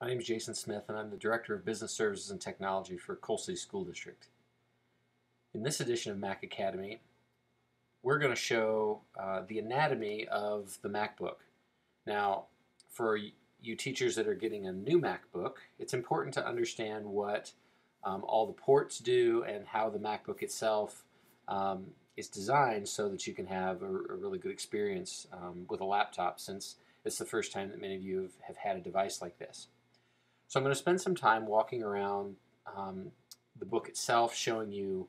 My name is Jason Smith, and I'm the Director of Business Services and Technology for Coal City School District. In this edition of Mac Academy, we're going to show the anatomy of the MacBook. Now, for you teachers that are getting a new MacBook, it's important to understand what all the ports do and how the MacBook itself is designed so that you can have a really good experience with a laptop, since it's the first time that many of you have had a device like this. So I'm going to spend some time walking around the book itself, showing you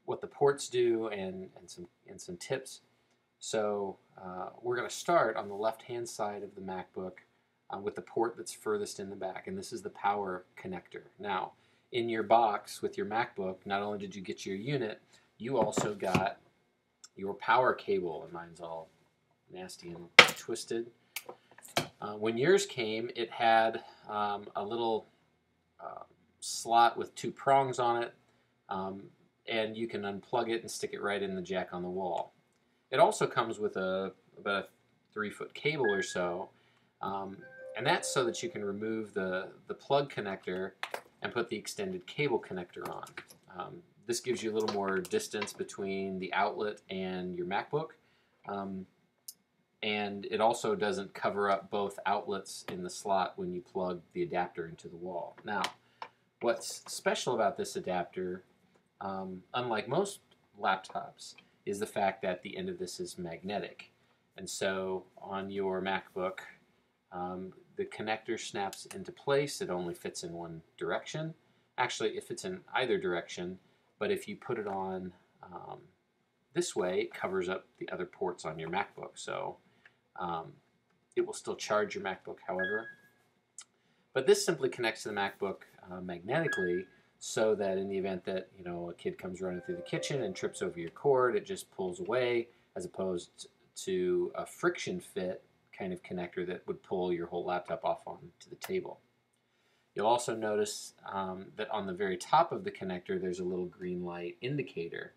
what the ports do and some tips. So we're going to start on the left-hand side of the MacBook with the port that's furthest in the back, and this is the power connector. Now, in your box with your MacBook, not only did you get your unit, you also got your power cable, and mine's all nasty and twisted. When yours came, it had a little slot with two prongs on it, and you can unplug it and stick it right in the jack on the wall. It also comes with about a 3-foot cable or so, and that's so that you can remove the plug connector and put the extended cable connector on. This gives you a little more distance between the outlet and your MacBook. And it also doesn't cover up both outlets in the slot when you plug the adapter into the wall. Now, what's special about this adapter, unlike most laptops, is the fact that the end of this is magnetic. And so on your MacBook, the connector snaps into place. It only fits in one direction. Actually, it fits in either direction, but if you put it on this way, it covers up the other ports on your MacBook. So it will still charge your MacBook, however. But this simply connects to the MacBook magnetically, so that in the event that a kid comes running through the kitchen and trips over your cord, it just pulls away, as opposed to a friction fit kind of connector that would pull your whole laptop off onto the table. You'll also notice that on the very top of the connector there's a little green light indicator.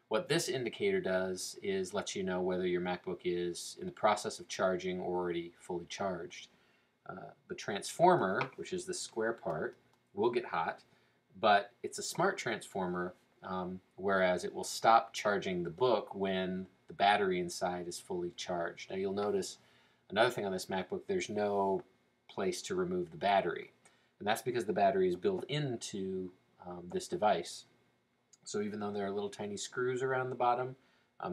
What this indicator does is let you know whether your MacBook is in the process of charging or already fully charged. The transformer, which is the square part, will get hot, but it's a smart transformer, whereas it will stop charging the book when the battery inside is fully charged. Now you'll notice another thing on this MacBook, there's no place to remove the battery, and that's because the battery is built into this device. So even though there are little tiny screws around the bottom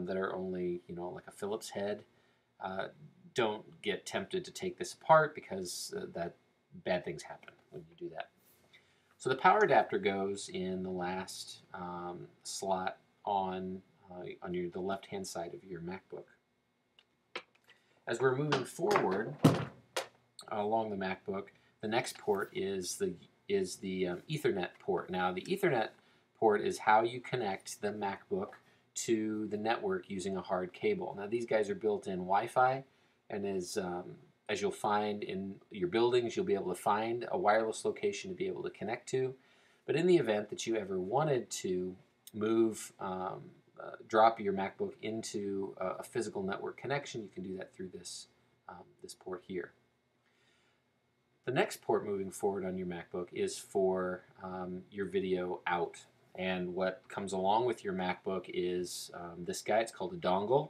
that are only, like a Phillips head, don't get tempted to take this apart, because that bad things happen when you do that. So the power adapter goes in the last slot on the left-hand side of your MacBook. As we're moving forward along the MacBook, the next port is the Ethernet port. Now, the Ethernet port is how you connect the MacBook to the network using a hard cable. Now, these guys are built in Wi-Fi, and as you'll find in your buildings, you'll be able to find a wireless location to be able to connect to. But in the event that you ever wanted to drop your MacBook into a physical network connection, you can do that through this port here. The next port moving forward on your MacBook is for your video out. And what comes along with your MacBook is this guy. It's called a dongle.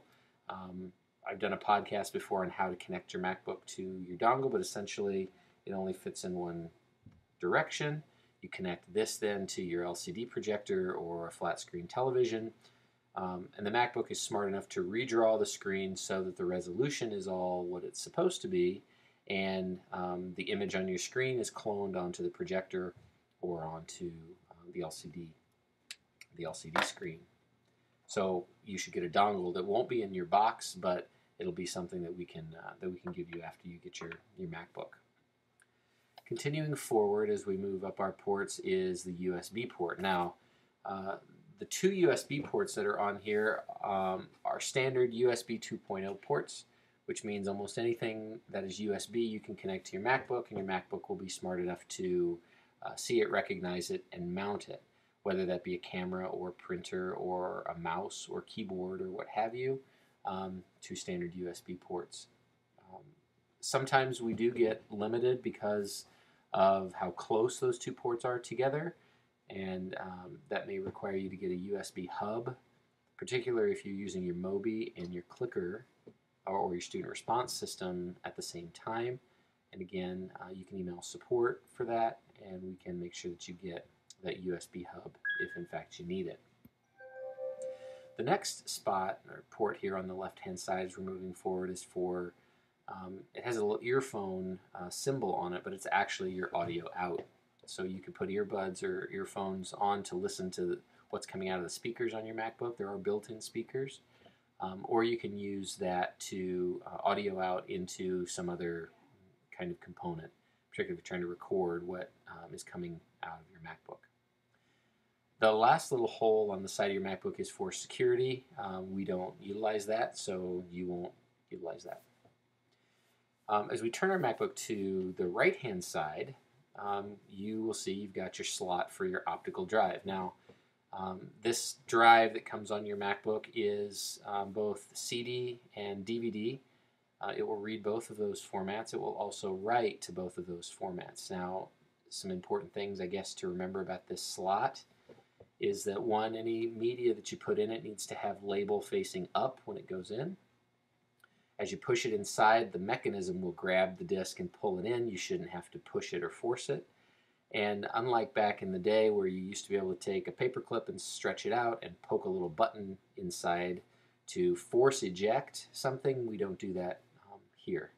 I've done a podcast before on how to connect your MacBook to your dongle, but essentially it only fits in one direction. You connect this then to your LCD projector or a flat screen television. And the MacBook is smart enough to redraw the screen so that the resolution is all what it's supposed to be, and the image on your screen is cloned onto the projector or onto the LCD screen. So you should get a dongle that won't be in your box, but it'll be something that we can give you after you get your MacBook. Continuing forward as we move up our ports is the USB port. Now, the two USB ports that are on here are standard USB 2.0 ports, which means almost anything that is USB you can connect to your MacBook, and your MacBook will be smart enough to see it, recognize it, and mount it, whether that be a camera or printer or a mouse or keyboard or what have you, to standard USB ports. Sometimes we do get limited because of how close those two ports are together, and that may require you to get a USB hub, particularly if you're using your Mobi and your clicker or your student response system at the same time. And again, you can email support for that, and we can make sure that you get that USB hub if in fact you need it. The next spot or port here on the left-hand side as we're moving forward is for, it has a little earphone symbol on it, but it's actually your audio out. So you can put earbuds or earphones on to listen to what's coming out of the speakers on your MacBook. There are built-in speakers. Or you can use that to audio out into some other kind of component, particularly if you're trying to record what is coming out of your MacBook. The last little hole on the side of your MacBook is for security. We don't utilize that, so you won't utilize that. As we turn our MacBook to the right-hand side, you will see you've got your slot for your optical drive. Now, this drive that comes on your MacBook is both CD and DVD. It will read both of those formats. It will also write to both of those formats. Now, some important things, I guess, to remember about this slot is that, one, any media that you put in it needs to have label facing up when it goes in. As you push it inside, the mechanism will grab the disc and pull it in. You shouldn't have to push it or force it. And unlike back in the day where you used to be able to take a paper clip and stretch it out and poke a little button inside to force eject something, we don't do that here.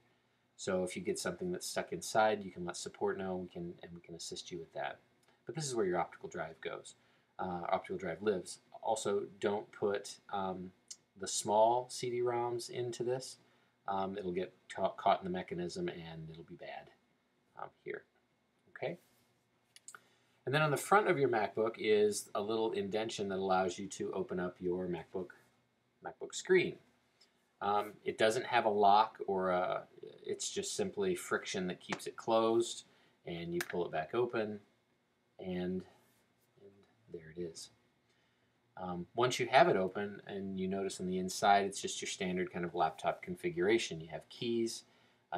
So if you get something that's stuck inside, you can let support know, we can assist you with that. But this is where your optical drive goes. Optical drive lives. Also, don't put the small CD-ROMs into this. It'll get caught in the mechanism and it'll be bad here. Okay. And then on the front of your MacBook is a little indentation that allows you to open up your MacBook screen. It doesn't have a lock or it's just simply friction that keeps it closed, and you pull it back open, and there it is. Once you have it open and you notice on the inside, it's just your standard kind of laptop configuration. You have keys.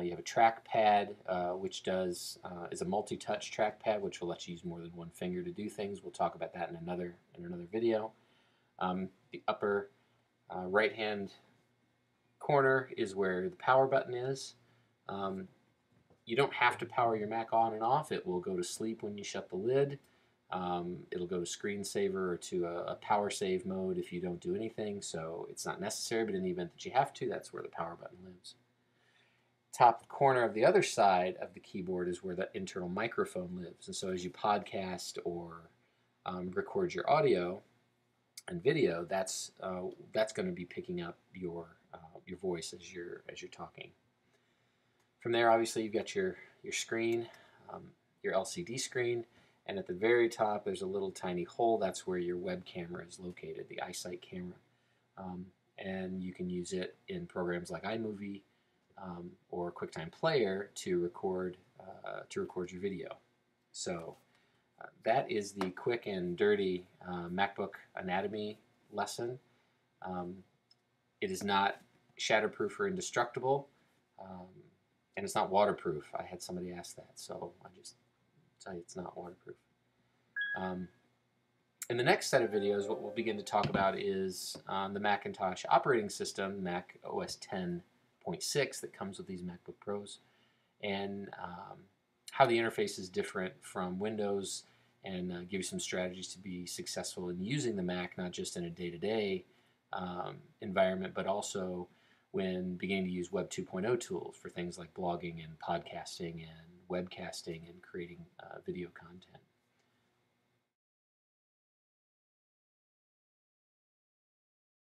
You have a trackpad, which is a multi-touch trackpad, which will let you use more than one finger to do things. We'll talk about that in another video. The upper right-hand corner is where the power button is. You don't have to power your Mac on and off. It will go to sleep when you shut the lid. It'll go to screensaver or to a power save mode if you don't do anything. So it's not necessary, but in the event that you have to, that's where the power button lives. Top corner of the other side of the keyboard is where the internal microphone lives. And so as you podcast or record your audio and video, that's going to be picking up your voice as you're talking. From there, obviously, you've got your screen, your LCD screen, and at the very top, there's a little tiny hole. That's where your web camera is located, the iSight camera, and you can use it in programs like iMovie or QuickTime Player to record your video. So that is the quick and dirty MacBook Anatomy lesson. It is not shatterproof or indestructible, and it's not waterproof. I had somebody ask that, so I just tell you it's not waterproof. In the next set of videos, what we'll begin to talk about is the Macintosh operating system, Mac OS 10.6, that comes with these MacBook Pros, and how the interface is different from Windows, and give you some strategies to be successful in using the Mac, not just in a day-to-day environment, but also when beginning to use Web 2.0 tools for things like blogging and podcasting and webcasting and creating video content.